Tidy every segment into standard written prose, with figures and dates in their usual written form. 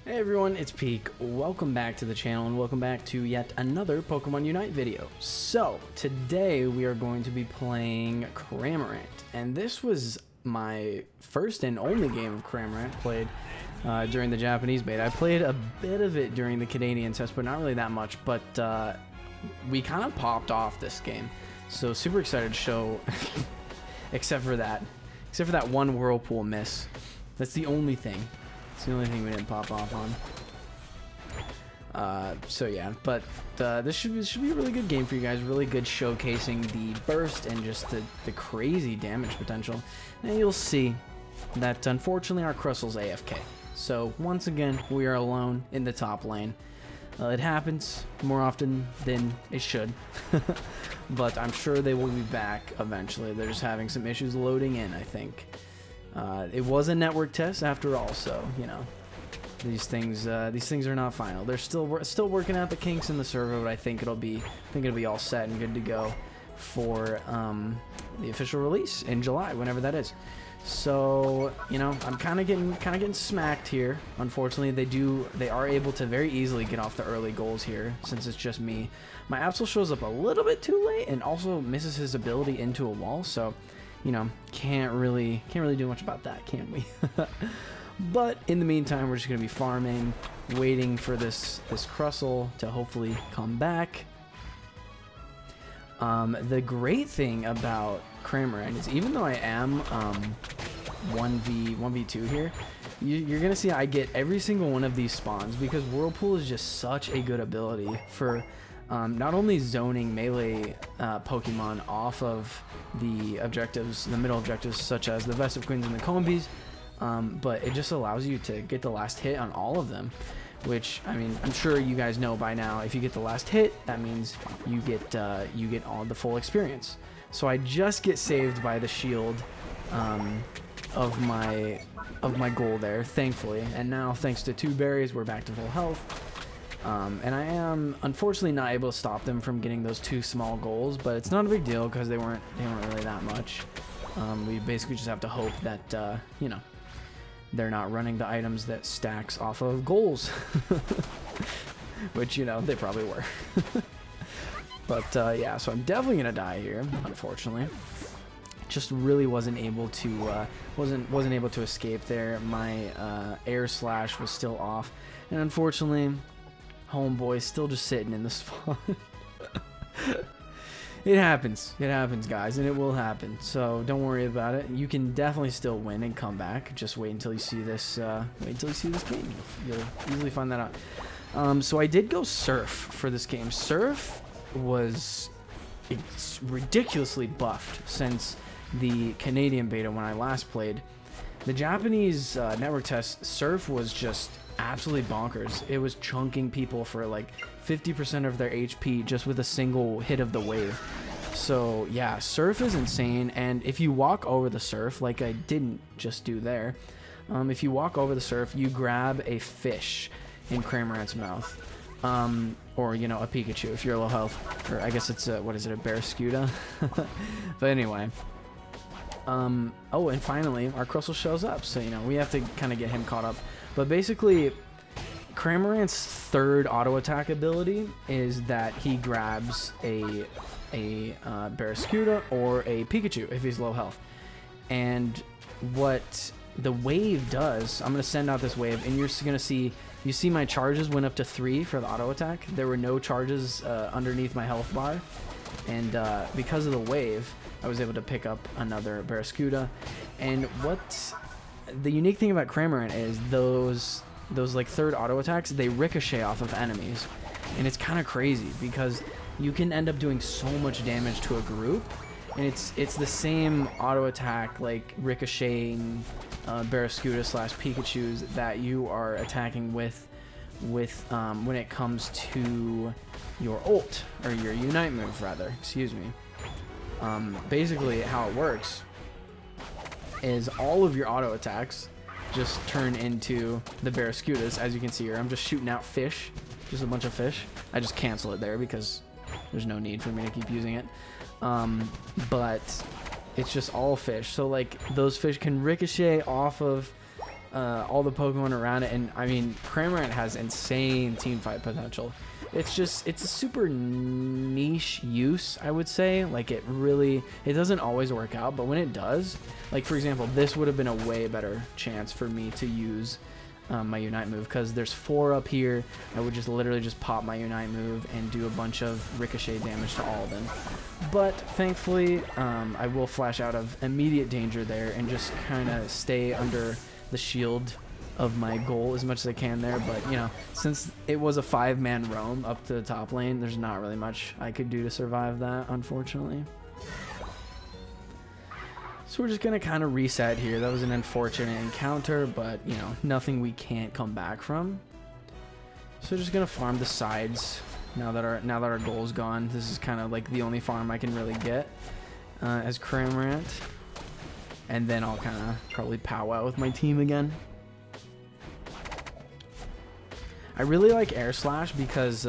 Hey everyone, it's Peek. Welcome back to the channel and welcome back to yet another Pokemon Unite video. So, today we are going to be playing Cramorant, and this was my first and only game of Cramorant played during the Japanese beta. I played a bit of it during the Canadian test, but not really that much, but we kind of popped off this game. So, super excited to show, except for that one Whirlpool miss. That's the only thing. It's the only thing we didn't pop off on. So yeah, but this should be a really good game for you guys. Really good showcasing the burst and just the crazy damage potential. And you'll see that unfortunately our Crustl's AFK. So once again, we are alone in the top lane. It happens more often than it should. But I'm sure they will be back eventually. They're just having some issues loading in, I think. It was a network test after all, so you know these things are not final. They're still working out the kinks in the server, but I think it'll be all set and good to go for the official release in July, whenever that is. So you know I'm kind of getting smacked here. Unfortunately, they are able to very easily get off the early goals here since it's just me. My Absol shows up a little bit too late and also misses his ability into a wall, so. You know, can't really do much about that, can we? But in the meantime, we're just gonna be farming, waiting for this Crustle to hopefully come back. The great thing about Cramorant is even though I am 1v2 here, you're gonna see I get every single one of these spawns because Whirlpool is just such a good ability for not only zoning melee Pokemon off of the objectives, the middle objectives, such as the Vestive Queens and the Combies, but it just allows you to get the last hit on all of them, which, I mean, I'm sure you guys know by now, if you get the last hit, that means you get all the full experience. So I just get saved by the shield of my goal there, thankfully, and now thanks to 2 berries, we're back to full health. And I am unfortunately not able to stop them from getting those 2 small goals, but it's not a big deal because they weren't really that much. We basically just have to hope that you know, they're not running the items that stacks off of goals, which you know they probably were. But yeah, so I'm definitely gonna die here, unfortunately. Just really wasn't able to wasn't able to escape there. My air slash was still off, and unfortunately. Homeboy still just sitting in the spawn. It happens, guys, and it will happen. So don't worry about it. You can definitely still win and come back. Just wait until you see this. Game. You'll easily find that out. So I did go Surf for this game. Surf was ridiculously buffed since the Canadian beta when I last played. The Japanese network test, Surf was just absolutely bonkers. It was chunking people for like 50% of their HP just with a single hit of the wave. So yeah, Surf is insane, and if you walk over the Surf, like I didn't just do there, if you walk over the Surf, you grab a fish in Cramorant's mouth. Or, you know, a Pikachu if you're low health. Or I guess it's a, what is it, a Barracuda? But anyway. Oh, and finally, our Crustle shows up, so, you know, we have to kind of get him caught up. But basically, Cramorant's 3rd auto attack ability is that he grabs a Barracuda or a Pikachu if he's low health. And what the wave does, I'm going to send out this wave, and you're going to see, you see my charges went up to 3 for the auto attack. There were no charges underneath my health bar. And because of the wave, I was able to pick up another Barracuda. And what the unique thing about Cramorant is those like 3rd auto attacks, they ricochet off of enemies, and it's kind of crazy because you can end up doing so much damage to a group, and it's the same auto attack like ricocheting Barracuda / Pikachus that you are attacking with when it comes to your ult, or your Unite move rather, excuse me. Basically how it works is all of your auto attacks just turn into the Barracudas. As you can see here, I'm just shooting out fish, just a bunch of fish. I just cancel it there because there's no need for me to keep using it. But it's just all fish, so like those fish can ricochet off of all the Pokemon around it. And I mean, Cramorant has insane team fight potential. It's a super niche use, I would say. Like, it doesn't always work out, but when it does, like, for example, this would have been a way better chance for me to use my Unite move, because there's 4 up here. I would just literally just pop my Unite move and do a bunch of ricochet damage to all of them. But thankfully, I will flash out of immediate danger there and just kind of stay under the shield of my goal as much as I can there. But, you know, since it was a 5-man roam up to the top lane, there's not really much I could do to survive that, unfortunately. So we're just going to kind of reset here. That was an unfortunate encounter, but, you know, nothing we can't come back from. So just going to farm the sides now that our goal's gone. This is kind of like the only farm I can really get as Cramorant. And then I'll kind of probably powwow with my team again. I really like Air Slash because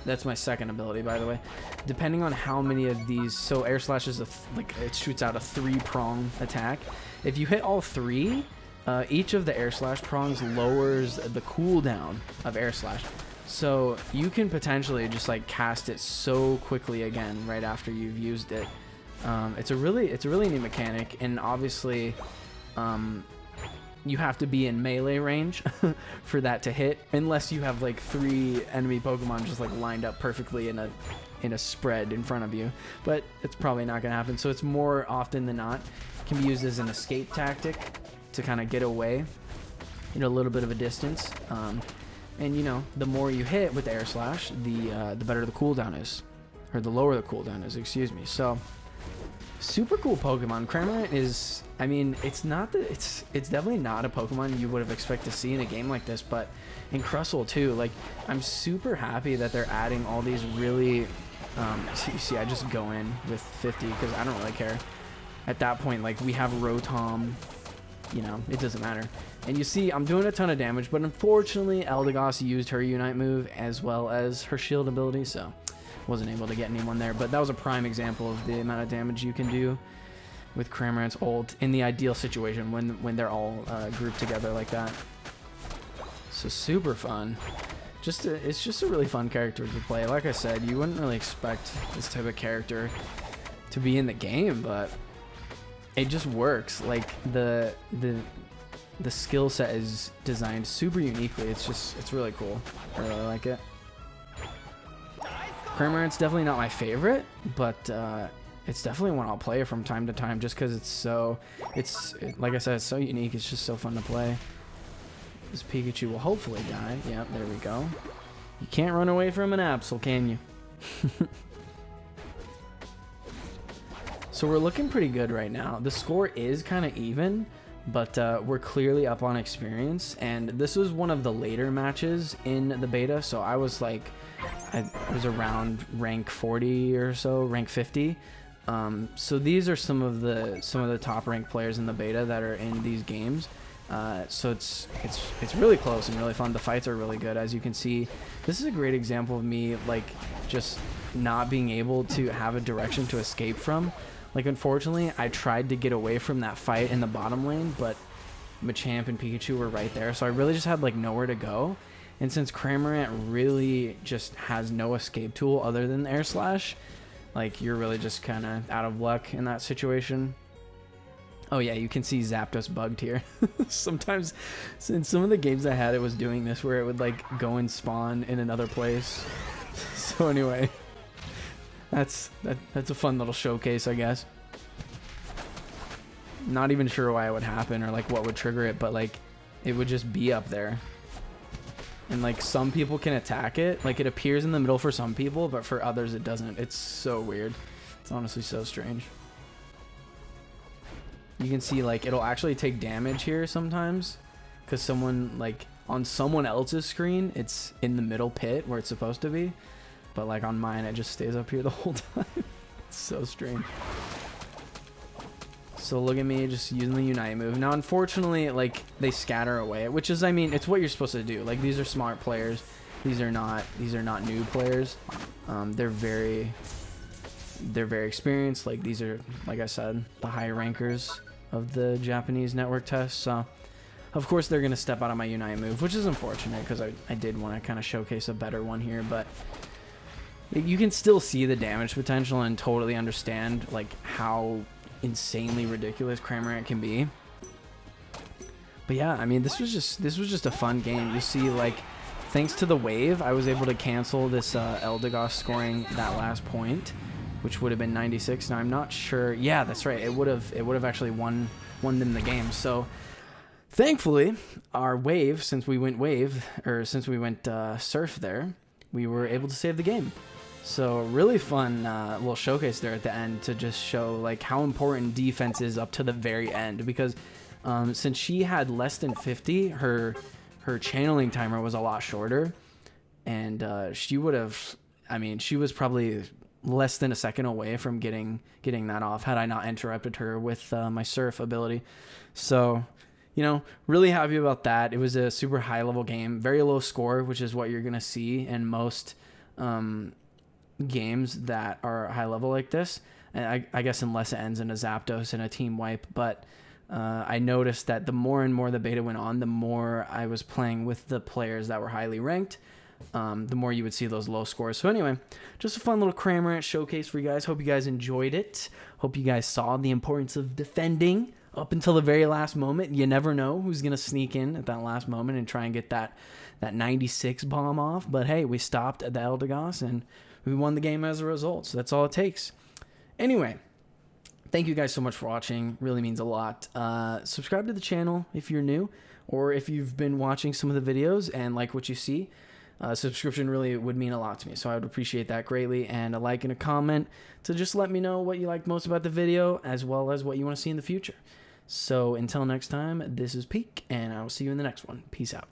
that's my second ability, by the way. Depending on how many of these, so Air Slash is it shoots out a 3-prong attack. If you hit all 3, each of the Air Slash prongs lowers the cooldown of Air Slash. So you can potentially just like cast it so quickly again right after you've used it. It's a really neat mechanic, and obviously, you have to be in melee range for that to hit, unless you have like 3 enemy Pokemon just like lined up perfectly in a spread in front of you. But it's probably not going to happen. So it's more often than not can be used as an escape tactic to kind of get away, you know, a little bit of a distance. And you know, the more you hit with the Air Slash, the better the cooldown is, or the lower the cooldown is. Excuse me. So. Super cool Pokemon. Cramorant is, I mean, it's definitely not a Pokemon you would have expected to see in a game like this, but in Crustle too, like, I'm super happy that they're adding all these really, so you see, I just go in with 50 because I don't really care. At that point, like, we have Rotom, you know, it doesn't matter. And you see, I'm doing a ton of damage, but unfortunately, Eldegoss used her Unite move as well as her shield ability, so wasn't able to get anyone there. But that was a prime example of the amount of damage you can do with Cramorant's ult in the ideal situation when they're all grouped together like that. So super fun. It's just a really fun character to play. Like I said, you wouldn't really expect this type of character to be in the game, but it just works. Like the skill set is designed super uniquely. It's really cool. I really like it. Cramorant's definitely not my favorite, but it's definitely one I'll play from time to time just because like I said, it's so unique. It's just so fun to play. This Pikachu will hopefully die. Yep, there we go. You can't run away from an Absol, can you? So we're looking pretty good right now. The score is kind of even, but we're clearly up on experience. And this was one of the later matches in the beta, so I was like, I was around rank 40 or so, rank 50. So these are some of the top ranked players in the beta that are in these games. So it's really close and really fun. The fights are really good, as you can see. This is a great example of me like just not being able to have a direction to escape from. Like, unfortunately, I tried to get away from that fight in the bottom lane, but Machamp and Pikachu were right there, so I really just had like nowhere to go. And since Cramorant really just has no escape tool other than Air Slash, like, you're really just kind of out of luck in that situation. Oh yeah, you can see Zapdos bugged here. Sometimes, in some of the games I had, it was doing this where it would like go and spawn in another place. So anyway, that's a fun little showcase, I guess. Not even sure why it would happen or like what would trigger it, but like it would just be up there. And like some people can attack it, like it appears in the middle for some people, but for others it doesn't. It's so weird. It's honestly so strange. You can see like it'll actually take damage here sometimes because someone like on someone else's screen it's in the middle pit where it's supposed to be, but like on mine it just stays up here the whole time. It's so strange. So look at me just using the Unite move. Now, unfortunately, like, they scatter away, which is, I mean, it's what you're supposed to do. Like, these are smart players. These are not new players. They're very experienced. Like, these are, like I said, the high rankers of the Japanese network test. So Of course, they're going to step out of my Unite move, which is unfortunate because I did want to kind of showcase a better one here, but you can still see the damage potential and totally understand like how insanely ridiculous Cramorant can be. But yeah, I mean, this was just a fun game. You see, like, thanks to the wave, I was able to cancel this Eldegoss scoring that last point, which would have been 96. Now I'm not sure. Yeah, that's right. It would have actually won them the game. So thankfully, our wave, since we went surf there, we were able to save the game. So really fun little showcase there at the end to just show like how important defense is up to the very end, because since she had less than 50, her channeling timer was a lot shorter, and she would have, I mean, she was probably less than a second away from getting that off had I not interrupted her with my surf ability. So, you know, really happy about that. It was a super high level game, very low score, which is what you're gonna see in most games that are high level like this, and I guess unless it ends in a Zapdos and a team wipe. But I noticed that the more and more the beta went on, the more I was playing with the players that were highly ranked, the more you would see those low scores. So anyway, just a fun little Cramorant showcase for you guys. Hope you guys enjoyed it. Hope you guys saw the importance of defending up until the very last moment. You never know who's gonna sneak in at that last moment and try and get that 96 bomb off. But hey, we stopped at the Eldegoss and we won the game as a result. So that's all it takes. Anyway, thank you guys so much for watching. Really means a lot. Subscribe to the channel if you're new, or if you've been watching some of the videos and like what you see. Subscription really would mean a lot to me, so I would appreciate that greatly. And a like and a comment to just let me know what you liked most about the video, as well as what you want to see in the future. So until next time, this is Peek, and I will see you in the next one. Peace out.